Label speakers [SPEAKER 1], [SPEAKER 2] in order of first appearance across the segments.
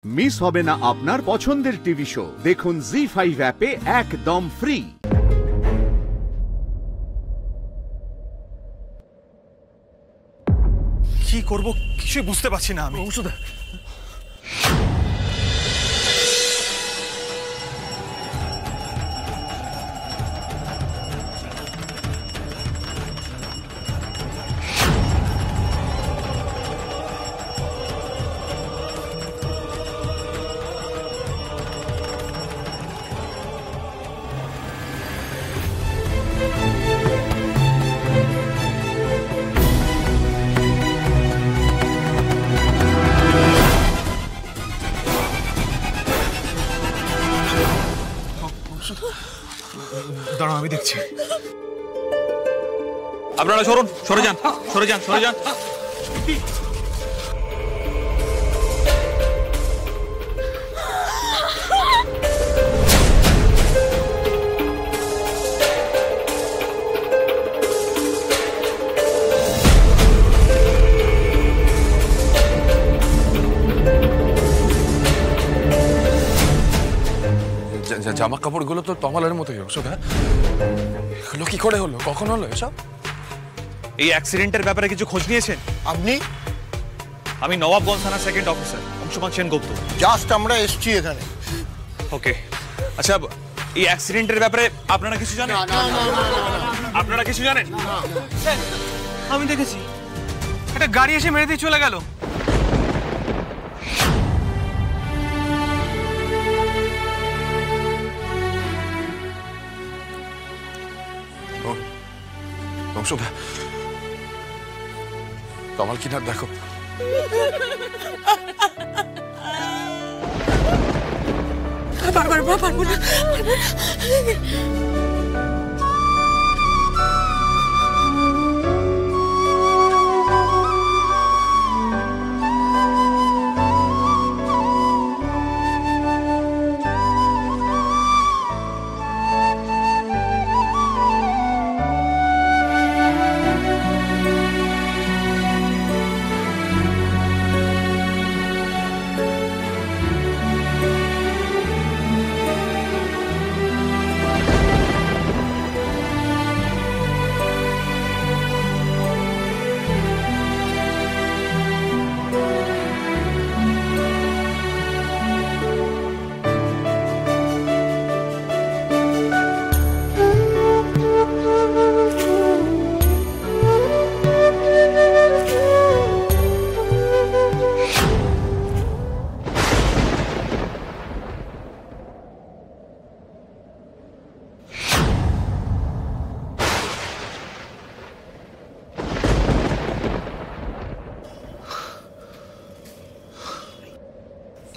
[SPEAKER 1] Miss হবে না আপনার পছন্দের টিভি শো। দেখুন জি5 অ্যাপে একদম ফ্রি।
[SPEAKER 2] কি করব কিছু বুঝতে পারছি না আমি। ঔষধ দাঁড়াও, আমি দেখছি।
[SPEAKER 3] আপনারা সরুন, সরে যান, সরে যান, সরে যান।
[SPEAKER 4] জামা কাপড়গুলো তো তমালের মতোই অশোক। এগুলো কি করে হলো, কখন হলো এসব?
[SPEAKER 3] এই অ্যাক্সিডেন্টের ব্যাপারে কিছু খোঁজ নিয়েছেন
[SPEAKER 5] আপনি?
[SPEAKER 3] আমি নবাবগঞ্জ থানার second officer Anshuman Sengupta.
[SPEAKER 5] Just আমরা এসছি এখানে।
[SPEAKER 3] ওকে, আচ্ছা এই অ্যাক্সিডেন্টের ব্যাপারে আপনারা কিছু জানেন? আপনারা কিছু জানেন?
[SPEAKER 2] আমি দেখেছি একটা গাড়ি এসে মেরে দিয়ে চলে গেল।
[SPEAKER 4] অংশুক, তমাল কিনার দেখো।
[SPEAKER 6] বারবার পারবো না।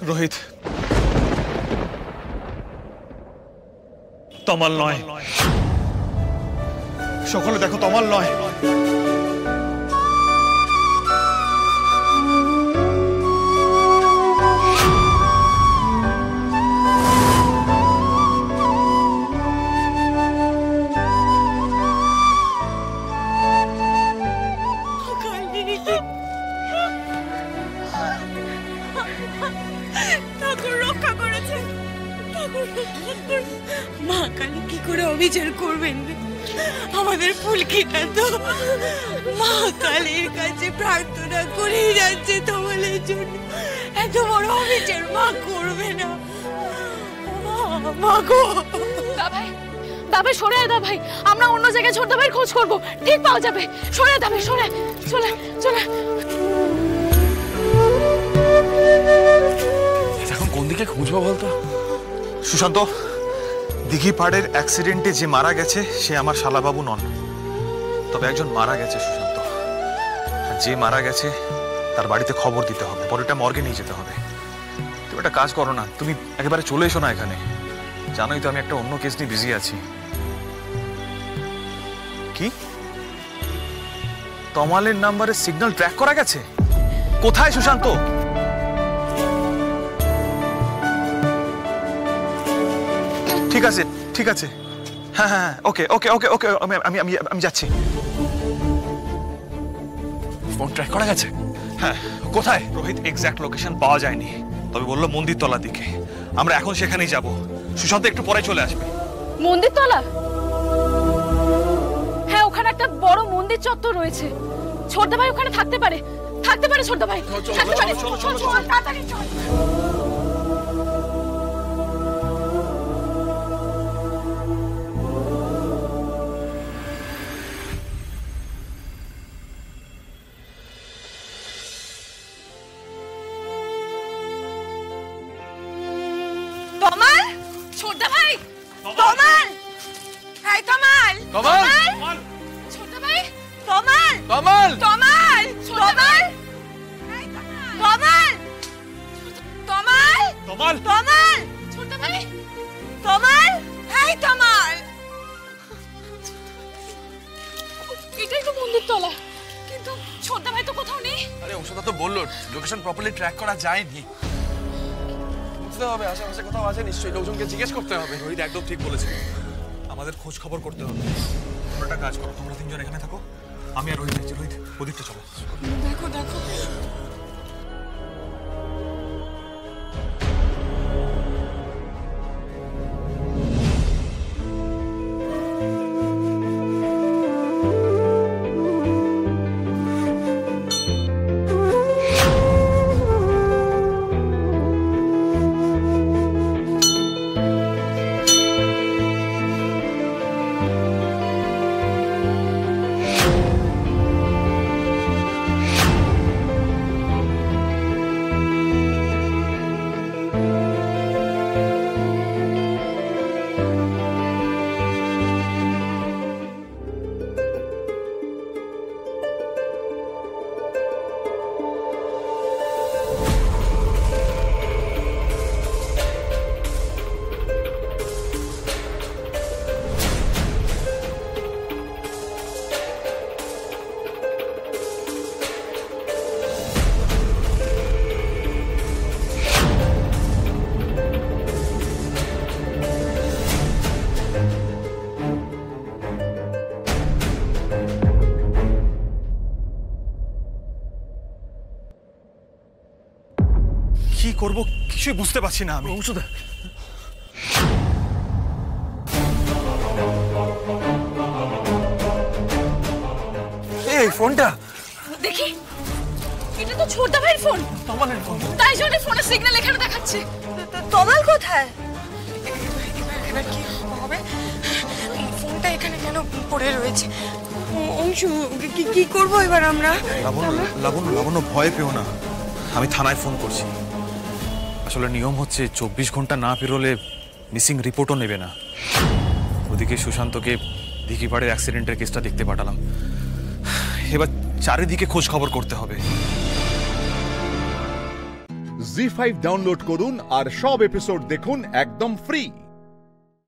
[SPEAKER 3] রোহিত, তমাল নয়। সকলে দেখো, তমাল নয়।
[SPEAKER 6] মা কালী কি করে অবিচার করবেন? আমাদের ফুলকিটা তো মা কালীর কাছে প্রার্থনা করেই যাচ্ছে তোমাদের জন্য। এত বড় অবিচার মা করবে না। মা গো
[SPEAKER 7] ভাই, দাবে সরে দা ভাই, আমরা অন্য জায়গায় ছোট ভাইয়ের খোঁজ করব, ঠিক পাওয়া যাবে। সরে দাবে, সরে চলে চলে।
[SPEAKER 4] এখন কোন দিকে খুঁজবো বলতো?
[SPEAKER 2] সুশান্ত, দিঘি পাড়ের অ্যাক্সিডেন্টে যে মারা গেছে সে আমার শালাবাবু নন, তবে একজন মারা গেছে সুশান্ত। যে মারা গেছে তার বাড়িতে খবর দিতে হবে, বডিটা মর্গে নিয়ে যেতে হবে। তুমি একটা কাজ করো না, তুমি একেবারে চলে এসো না এখানে। জানোই তো আমি একটা অন্য কেস নিয়ে বিজি আছি। কি তমালের নাম্বারে সিগন্যাল ট্র্যাক করা গেছে? কোথায় সুশান্ত? ঠিক আছে, ঠিক আছে, হ্যাঁ হ্যাঁ, ওকে ওকে ওকে ওকে, আমি যাচ্ছি।
[SPEAKER 4] ফোন ট্র্যাক করা গেছে?
[SPEAKER 3] হ্যাঁ। কোথায়? রোহিত, এক্স্যাক্ট লোকেশন পাওয়া যায়নি,
[SPEAKER 2] তবে বললো মন্দির তলার দিকে। আমরা এখন সেখানেই যাব। সুশান্ত একটু পরে চলে আসবে।
[SPEAKER 7] মন্দির তলা? হ্যাঁ, ওখানে একটা বড় মন্দির চত্বর রয়েছে। ছোটদা ভাই ওখানে থাকতে পারে ছোটদা ভাই, থাকতে পারে। চল, তাড়াতাড়ি চল।
[SPEAKER 6] তমাল, ছোটদা ভাই, তমাল, এই তমাল,
[SPEAKER 4] তমাল!
[SPEAKER 7] ছোটদা ভাই,
[SPEAKER 6] তমাল,
[SPEAKER 4] তমাল!
[SPEAKER 6] তমাল, তমাল, এই তমাল, তমাল,
[SPEAKER 3] তমাল!
[SPEAKER 6] তমাল,
[SPEAKER 7] ছোটদা ভাই,
[SPEAKER 6] তমাল, এই তমাল।
[SPEAKER 7] এটাই তো মন্দির তলা, কিন্তু ছোটদা ভাই তো কোথাও নেই।
[SPEAKER 4] আরে ঔষধা তো বললো লোকেশন প্রপারলি ট্র্যাক করা যায়নি। বুঝতে হবে আশেপাশে কোথাও আছে নিশ্চয়ই, লোকজনকে জিজ্ঞেস করতে হবে।
[SPEAKER 2] রোহিত একদম ঠিক বলেছে, আমাদের খোঁজ খবর করতে হবে। তোমরা একটা কাজ করো, তোমরা তিনজন এখানে থাকো, আমি আর রোহিত যাচ্ছি। রোহিত ওদিকটা চলো।
[SPEAKER 6] দেখো দেখো,
[SPEAKER 2] কি করব কিছুই বুঝতে পারছি না আমি।
[SPEAKER 4] ঔষধা, এই ফোনটা
[SPEAKER 7] দেখি, এটা তো ছোটদা ভাইয়ের ফোন।
[SPEAKER 4] তমালের ফোন।
[SPEAKER 7] তাই জন্য ফোনে সিগন্যাল এখানে দেখাচ্ছে।
[SPEAKER 6] তমাল কোথায়? এবার কি হবে? ফোনটা এখানে কেন পড়ে রয়েছে? অংশু, কি করবো এবার আমরা?
[SPEAKER 2] লাবণ্য ভয় পেও না, আমি থানায় ফোন করছি। আসলে নিয়ম হচ্ছে 24 ঘন্টা না পেরোলে মিসিং রিপোর্টও নেবে না। ওদিকে সুশান্তকে দিঘিপাড়ের অ্যাক্সিডেন্টের কেসটা দেখতে পাঠালাম। এবার চারিদিকে খোঁজ খবর করতে হবে।
[SPEAKER 1] জি5 ডাউনলোড করুন আর সব এপিসোড দেখুন একদম ফ্রি।